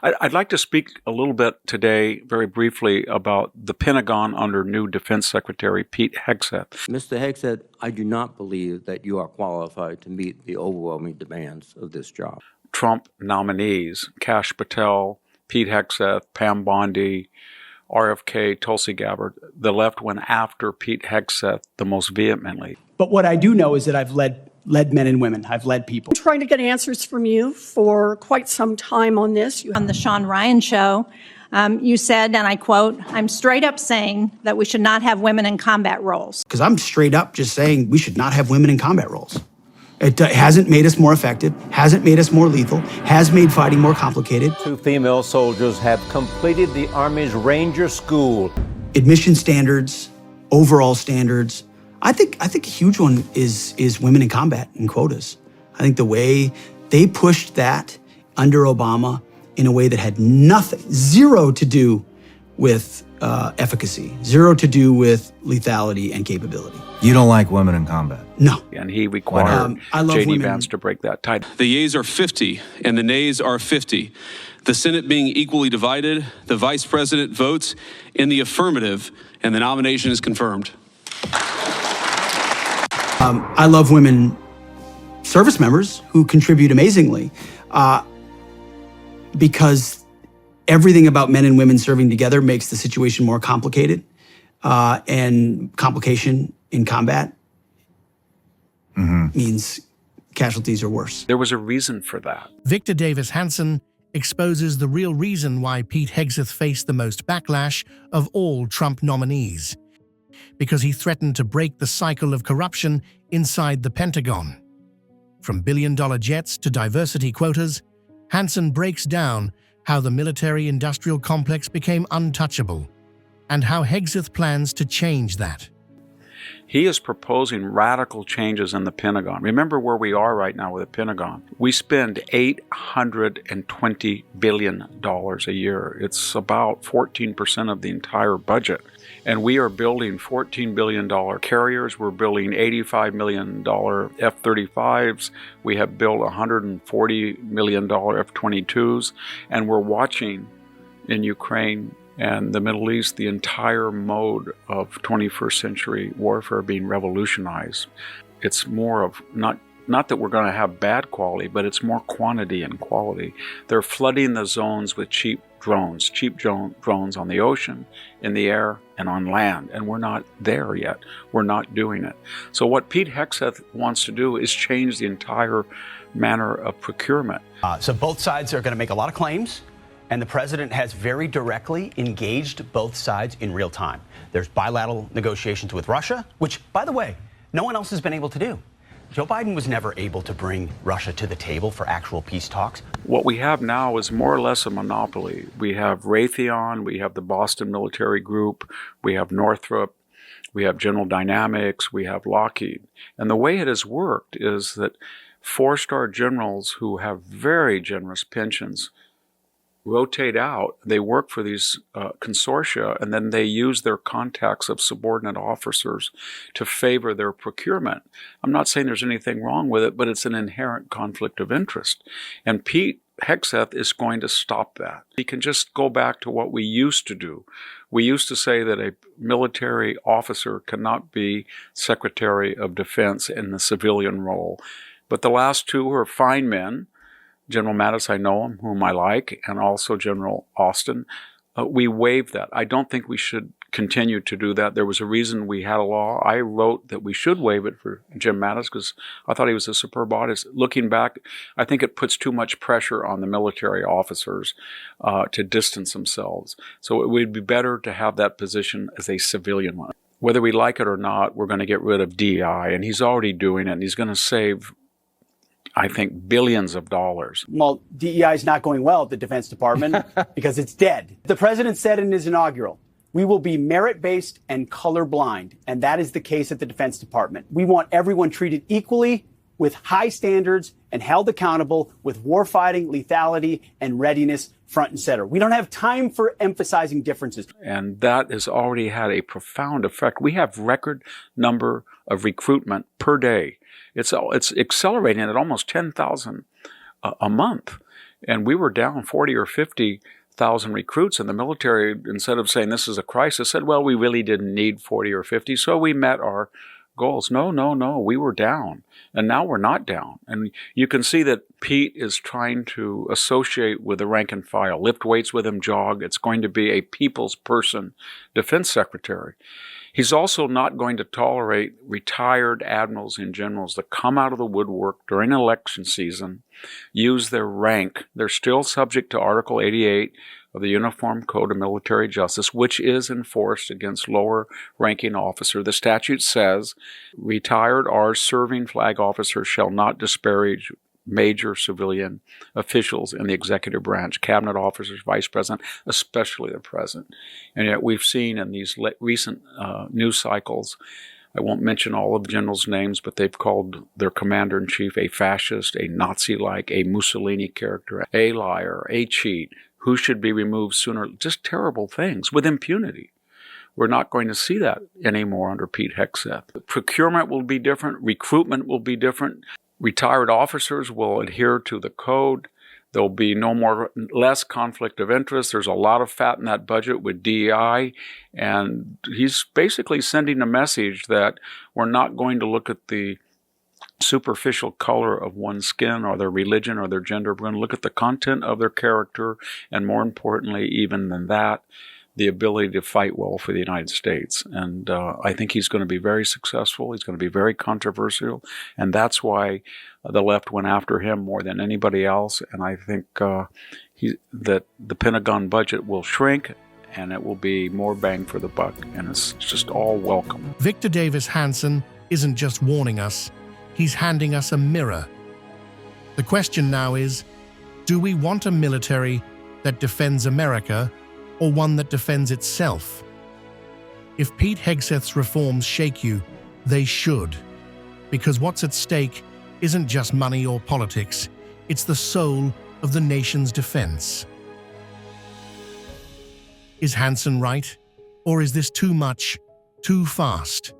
I'd like to speak a little bit today, very briefly, about the Pentagon under new Defense Secretary Pete Hegseth. Mr. Hegseth, I do not believe that you are qualified to meet the overwhelming demands of this job. Trump nominees, Kash Patel, Pete Hegseth, Pam Bondi, RFK, Tulsi Gabbard, the left went after Pete Hegseth the most vehemently. But what I do know is that I've led men and women. I've led people. I'm trying to get answers from you for quite some time on this. On the Sean Ryan show, you said, and I quote, "I'm straight up saying that we should not have women in combat roles." Because I'm straight up just saying we should not have women in combat roles. It hasn't made us more effective, hasn't made us more lethal, has made fighting more complicated. 2 female soldiers have completed the Army's Ranger School. Admission standards, overall standards. I think a huge one is women in combat and quotas. I think the way they pushed that under Obama in a way that had zero to do with efficacy, zero to do with lethality and capability. You don't like women in combat? No. And he required J.D. Vance to break that tie. The yeas are 50 and the nays are 50. The Senate being equally divided, the Vice President votes in the affirmative, and the nomination is confirmed. I love women service members who contribute amazingly because everything about men and women serving together makes the situation more complicated, and complication in combat means casualties are worse. There was a reason for that. Victor Davis Hanson exposes the real reason why Pete Hegseth faced the most backlash of all Trump nominees. Because he threatened to break the cycle of corruption inside the Pentagon. From billion-dollar jets to diversity quotas, Hanson breaks down how the military-industrial complex became untouchable and how Hegseth plans to change that. He is proposing radical changes in the Pentagon. Remember where we are right now with the Pentagon. We spend $820 billion a year. It's about 14% of the entire budget. And we are building $14 billion carriers. We're building $85 million F-35s. We have built $140 million F-22s. And we're watching in Ukraine and the Middle East the entire mode of 21st century warfare being revolutionized. It's more of not that we're going to have bad quality, but it's more quantity and quality. They're flooding the zones with cheap drones on the ocean, in the air, and on land. And we're not there yet. We're not doing it. So what Pete Hegseth wants to do is change the entire manner of procurement. So both sides are going to make a lot of claims, and the president has very directly engaged both sides in real time. There's bilateral negotiations with Russia, which, by the way, no one else has been able to do. Joe Biden was never able to bring Russia to the table for actual peace talks. What we have now is more or less a monopoly. We have Raytheon, we have the Boston Military Group, we have Northrop, we have General Dynamics, we have Lockheed. And the way it has worked is that 4-star generals who have very generous pensions rotate out. They work for these consortia, and then they use their contacts of subordinate officers to favor their procurement. I'm not saying there's anything wrong with it, but it's an inherent conflict of interest. And Pete Hegseth is going to stop that. He can just go back to what we used to do. We used to say that a military officer cannot be Secretary of Defense in the civilian role. But the last two are fine men. General Mattis, I know him, whom I like, and also General Austin. We waived that. I don't think we should continue to do that. There was a reason we had a law. I wrote that we should waive it for Jim Mattis because I thought he was a superb artist. Looking back, I think it puts too much pressure on the military officers to distance themselves. So it would be better to have that position as a civilian one. Whether we like it or not, we're going to get rid of DEI, and he's already doing it, and he's going to save, I think, billions of dollars. Well, DEI is not going well at the Defense Department because it's dead. The president said in his inaugural, we will be merit-based and colorblind, and that is the case at the Defense Department. We want everyone treated equally with high standards and held accountable with warfighting, lethality, and readiness front and center. We don't have time for emphasizing differences. And that has already had a profound effect. We have record number of recruitment per day. It's accelerating at almost 10,000 a month. And we were down 40 or 50,000 recruits, and the military, instead of saying this is a crisis, said, well, we really didn't need 40 or 50, so we met our goals. No, we were down, and now we're not down. And you can see that Pete is trying to associate with the rank and file, lift weights with him, jog. It's going to be a people's person, defense secretary. He's also not going to tolerate retired admirals and generals that come out of the woodwork during election season, use their rank. They're still subject to Article 88 of the Uniform Code of Military Justice, which is enforced against lower-ranking officer. The statute says retired or serving flag officers shall not disparage major civilian officials in the executive branch, cabinet officers, vice president, especially the president. And yet we've seen in these recent news cycles, I won't mention all of the generals' names, but they've called their commander-in-chief a fascist, a Nazi-like, a Mussolini character, a liar, a cheat, who should be removed sooner, just terrible things with impunity. We're not going to see that anymore under Pete Hegseth. Procurement will be different. Recruitment will be different. Retired officers will adhere to the code. There'll be less conflict of interest. There's a lot of fat in that budget with DEI, and he's basically sending a message that we're not going to look at the superficial color of one's skin or their religion or their gender. We're going to look at the content of their character, and more importantly, even than that, the ability to fight well for the United States. And I think he's going to be very successful. He's going to be very controversial. And that's why the left went after him more than anybody else. And I think that the Pentagon budget will shrink, and it will be more bang for the buck. And it's just all welcome. Victor Davis Hanson isn't just warning us, he's handing us a mirror. The question now is, do we want a military that defends America, or one that defends itself? If Pete Hegseth's reforms shake you, they should. Because what's at stake isn't just money or politics, it's the soul of the nation's defense. Is Hanson right? Or is this too much, too fast?